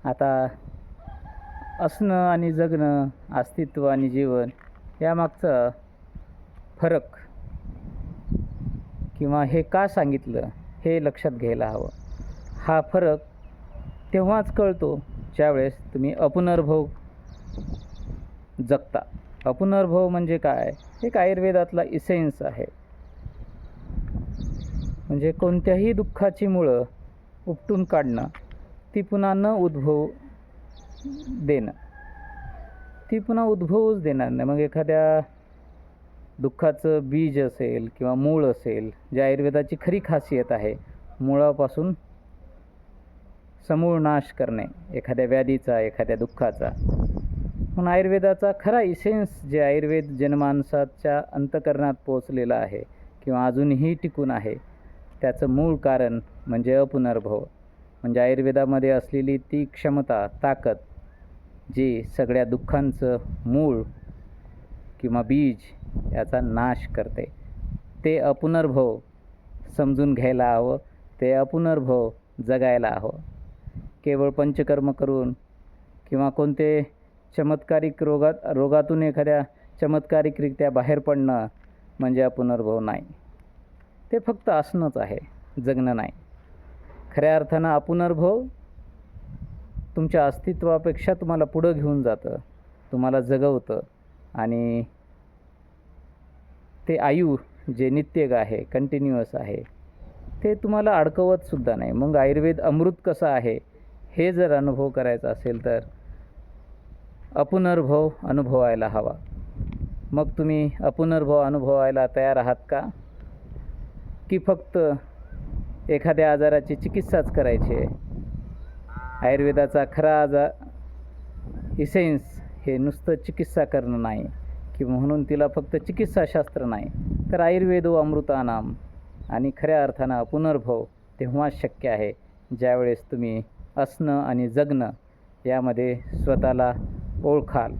आता असणं आणि जगणं, अस्तित्व आणि जीवन यामागचा फरक किंवा हे का सांगितलं हे लक्षात घ्यायला हवं. हा फरक तेव्हाच कळतो ज्यावेळेस तुम्ही अपुनर्भव जगता. अपुनर्भव म्हणजे काय? एक आयुर्वेदातला इसेन्स आहे. म्हणजे कोणत्याही दुःखाची मुळं उपटून काढणं, ती पुन्हा न उद्भवू देणं. ती पुन्हा उद्भवूच देणार नाही. मग एखाद्या दुःखाचं बीज असेल किंवा मूळ असेल, जे आयुर्वेदाची खरी खासियत आहे, मुळापासून समूळ नाश करणे एखाद्या व्याधीचा, एखाद्या दुःखाचा. म्हणून आयुर्वेदाचा खरा इसेन्स जे आयुर्वेद जनमानसाच्या अंतःकरणात पोचलेला आहे किंवा अजूनही टिकून आहे, त्याचं मूळ कारण म्हणजे अपुनर्भव. म्हणजे आयुर्वेदामध्ये असलेली ती क्षमता, ताकद जी सगळ्या दुःखांचं मूळ किंवा बीज याचा नाश करते. ते अपुनर्भव समजून घ्यायला हवं, ते अपुनर्भव जगायला हवं. केवळ पंचकर्म करून किंवा कोणते चमत्कारिक रोगातून एखाद्या चमत्कारिकरित्या बाहेर पडणं म्हणजे अपुनर्भव नाही. ते फक्त असणंच आहे, जगणं नाही. खऱ्या अर्थानं अपुनर्भव तुमच्या अस्तित्वापेक्षा तुम्हाला पुढं घेऊन जातं, तुम्हाला जगवतं आणि ते आयु जे नित्यग आहे, कंटिन्युअस आहे, ते तुम्हाला अडकवतसुद्धा नाही. मग आयुर्वेद अमृत कसं आहे हे जर अनुभव करायचा असेल तर अपुनर्भव अनुभवायला हवा. मग तुम्ही अपुनर्भव अनुभवायला तयार आहात का? की फक्त एखाद्या आजाराची चिकित्साच करायची आहे? आयुर्वेदाचा खरा इसेन्स हे नुसतं चिकित्सा करणं नाही, की म्हणून तिला फक्त चिकित्साशास्त्र नाही, तर आयुर्वेदो अमृतानाम. आणि खऱ्या अर्थानं अपुनर्भव तेव्हाच शक्य आहे ज्यावेळेस तुम्ही असणं आणि जगणं यामध्ये स्वतःला ओळखाल.